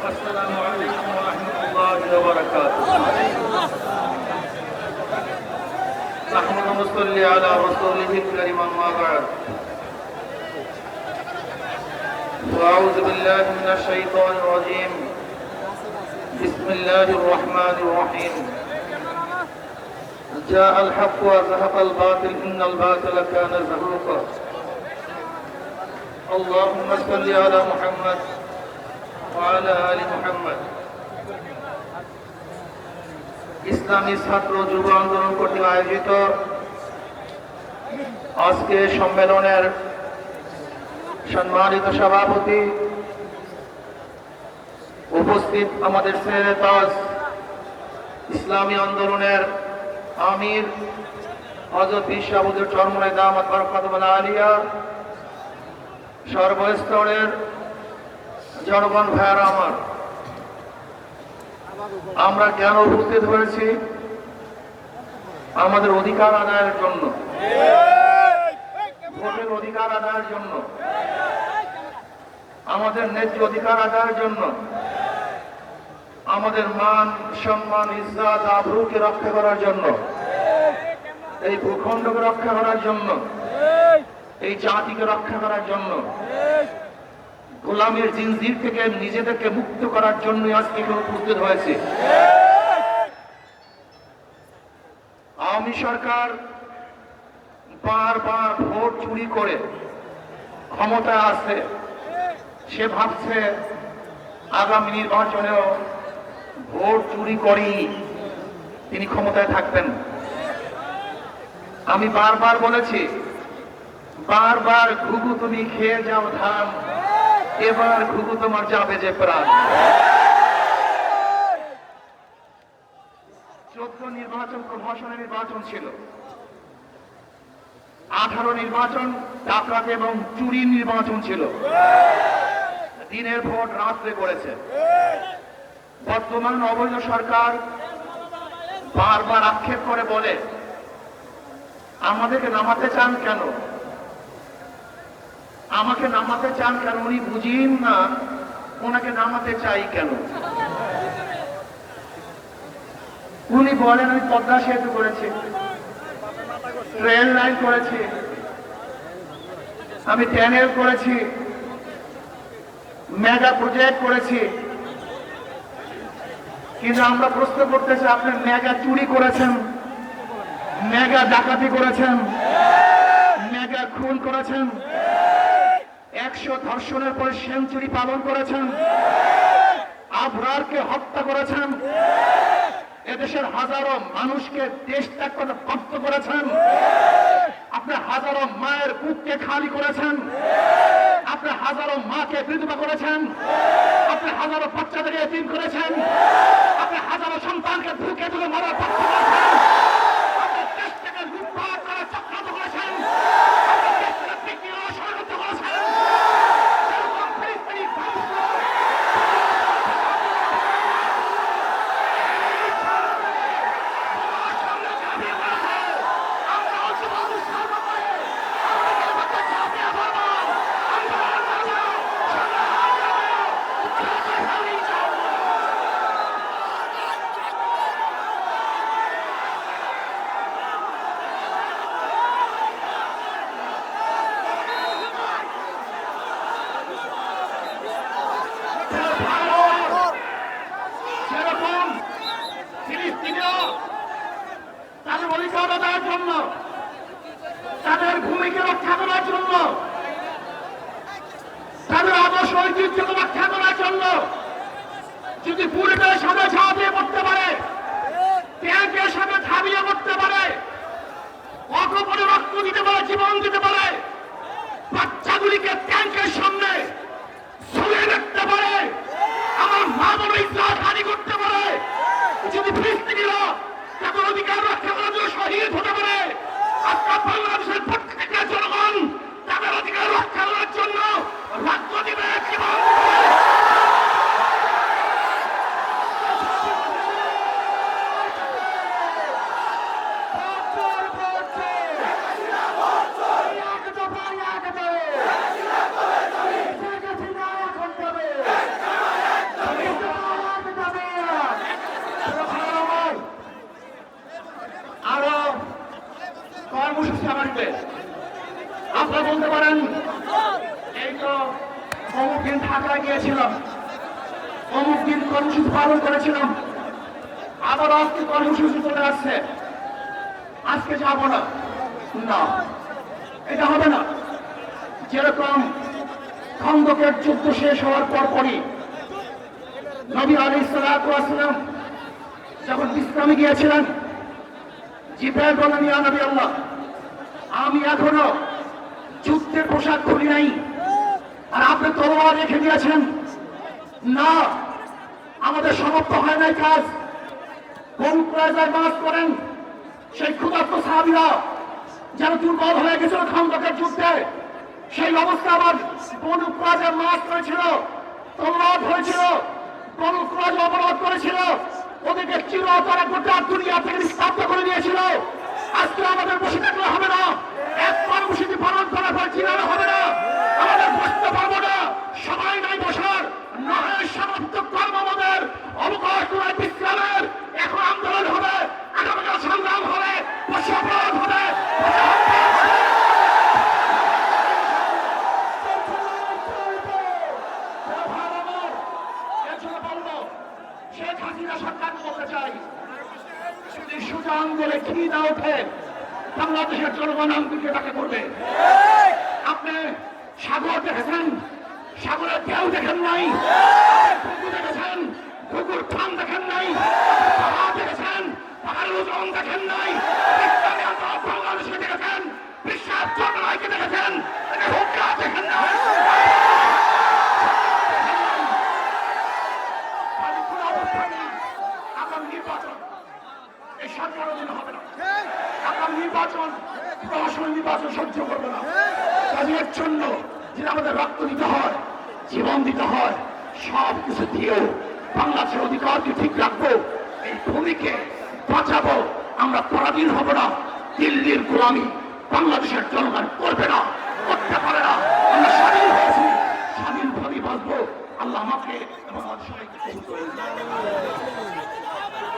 আসসালামু আলাইকুম ওয়া রাহমাতুল্লাহি ওয়া বারাকাতুহু। নাহমাদু ওয়া নুসাল্লি আলা রাসূলিহিল কারীম, আম্মা বা'দ। আউযু বিল্লাহি মিনাশ শাইতানির রাজীম। বিসমিল্লাহির রহমানির রহিম। জাআল হাক্কু ওয়া যাহাকাল বাতিল, ইন্নাল বাতিলা কানা যাহুকা। আল্লাহুম্মা সাল্লি আলা মুহাম্মাদ ওয়া আলা আলি মুহাম্মাদ। ইসলামী ছাত্র যুব আন্দোলন কর্তৃক আয়োজিত আজকে সম্মেলনের সম্মানিত সভাপতি, উপস্থিত আমাদের ছেলে তাজ ইসলামী আন্দোলনের আমির হযরত পীর সাহেব হুজুর চরমনাই দামাত বরকাতুহুল আলিয়া, সর্বস্তরের জনগণ ভাইয়েরা আমার, আমরা কেন উপস্থিত হয়েছি? আমাদের অধিকার আদায়ের জন্য, ভোটের অধিকার আদায়ের জন্য, আমাদের ন্যায্য অধিকার আদায়ের জন্য, আমাদের মান সম্মান ইজ্জত আবরুকে রক্ষা করার জন্য, এই ভূখণ্ডকে রক্ষা করার জন্য, এই জাতিকে রক্ষা করার জন্য, গোলামের জিনজির থেকে নিজেদেরকে মুক্ত করার জন্য আজকে এখানে উপস্থিত হয়েছে। আওয়ামী সরকার বারবার ভোট চুরি করে ক্ষমতায় আছে, সে ভাবছে আগামী নির্বাচনেও ভোট চুরি করেই তিনি ক্ষমতায় থাকবেন। আমি বারবার বলেছি, বারবার ঘুঘু তুমি খেয়ে যাও ধান, এবার ঘুঘু তোমার যাবে যে প্রাণ। 14 নির্বাচন প্রহসনের নির্বাচন ছিল, 18 নির্বাচন ডাকাত এবং চুরির নির্বাচন ছিল। দিনের ভোট রাত্রে করেছে। বর্তমান অবৈধ সরকার বারবার আক্ষেপ করে বলে, আমাদেরকে নামাতে চান কেন? আমাকে নামাতে চান কেন? উনি বুঝিন না ওনাকে নামাতে চাই কেন? উনি বলেন আমি পদ্মা সেতু করেছি, ট্রেন লাইন করেছি, আমি ট্যানেল করেছি, মেগা প্রজেক্ট করেছি। কিন্তু আমরা প্রশ্ন করতেছি, আপনি মেগা চুরি করেছেন, মেগা ডাকাতি করেছেন, মেগা খুন করেছেন, 100 ধর্ষণের পরে সেঞ্চুরি পালন করেছেন, আবরারকে হত্যা করেছেন, এদেশের হাজারো মানুষকে দেশ ত্যাগ করতে বাধ্য করেছেন, আপনি হাজারো মায়ের বুককে খালি করেছেন, আপনি হাজারো মাকে বিধবা করেছেন, আপনি হাজারো বাচ্চাদেরকে এতিম করেছেন, আপনি হাজারো সন্তানকে বুকে তুলে মারার বাধ্য করেছেন, আপনি দেশ থেকে লুটপাট করার চক্রান্ত করেছেন, আপনি দেশ থেকে বিক্রি ও ষড়যন্ত্র করেছেন। তাদের অধিকার আদায়ের জন্য, তাদের ভূমিকে রক্ষা করার জন্য, তাদের আদর্শ ঐতিহ্যকে রক্ষা করার জন্য যদি বুলেটের সাথে ঝাঁপিয়ে পড়তে পারে, ট্যাঙ্কের সাথে ঝাঁপিয়ে পড়তে পারে, অকপরে রক্ত দিতে পারে, জীবন দিতে পারে, বাচ্চাগুলিকে ট্যাঙ্কের সামনে ঝুলিয়ে রাখতে পারে, আমার মা বড় ইজ্জত হানি করতে পারে, যদি ফিলিস্তিনিরা তাদের অধিকার রক্ষা করার জন্য শহীদ হতে পারে, আপনার বাংলাদেশের প্রত্যেকটা জনগণ তাদের অধিকার রক্ষা করার জন্য রক্ত দিবে, জীবন কর্মসূচি আমাদের। আপনারা বলতে পারেন এই তো অমুক দিন ঢাকায় গিয়েছিলাম, অমুক দিন কর্মসূচি পালন করেছিলাম, আবার আজকে কর্মসূচি চলে আসছে, আজকে যাব না। না, এটা হবে না। যেরকম খন্দকের যুদ্ধ শেষ হওয়ার পরপরই নবী আলাইহিস সালাতু ওয়াস সালাম যখন বিশ্রামে গিয়েছিলেন, জিবরাইল বলেন, ইয়া নবী আল্লাহ, আমি এখনো যুদ্ধের পোশাক খুলি নাই, আর আপনি তলোয়ার রেখে দিয়েছেন। না, আমাদের সমাপ্ত হয় নাই কাজ। কোন প্রয়োজনে মাস করেন সেই ক্ষুধার্ত সাহাবীরা যারা দুর্বল হয়ে গেছিল খন্দকের যুদ্ধে, সেই অবস্থা আবার বনু কুরাইজা মাস করেছিল, তলোয়ার হয়েছিল, বনু কুরাইজা অবরোধ করেছিল, ওদেরকে চিরতরে গোটা দুনিয়া থেকে নিস্তব্ধ করে দিয়েছিল। আজকে আমাদের বসে থাকলে হবে না, এক কর্মসূচি পালন করার পর চিরানো হবে না, আমাদের বসতে পারবো না। সবাই নাই বসার, নয় সমাপ্ত কর্ম আমাদের, অবকাশ নয় বিশ্রামের। এখন আন্দোলন হবে, আগামীকাল সংগ্রাম হবে, বসে অপরাধ হবে। শেখ হাসিনা সরকার বলতে চাই, যদি সুজান বলে ঘি না ওঠে, বাংলাদেশের জনগণ আন্দোলনকে তাকে করবে। আপনি সাগর দেখেছেন, সাগরের ঢেউ দেখেন নাই, পুকুর দেখেছেন, পুকুর ফান দেখেন নাই, পাহাড় দেখেছেন, পাহাড়ের ওজন দেখেন নাই, ইসলামী আন্দোলন বাংলাদেশে দেখেছেন, বিশ্বাস চন্দ্রাইকে দেখেছেন, হুক্কা দেখেন নাই। নির্বাচন এই সরকার অধীনে হবে না, আগামী নির্বাচন প্রশাসন নির্বাচন সহ্য করবে না। কাজের জন্য যে আমাদের রক্ত দিতে হয়, জীবন দিতে হয়, সব কিছু দিয়েও বাংলাদেশের অধিকারকে ঠিক রাখবো, এই ভূমিকে বাঁচাবো। আমরা পরাধীন হব না, দিল্লির গোলামি বাংলাদেশের জনগণ করবে না, করতে পারে না। আমরা স্বাধীন হয়েছি, স্বাধীনভাবেই বাঁচবো। আল্লাহ আমাকে এবং আমার সবাইকে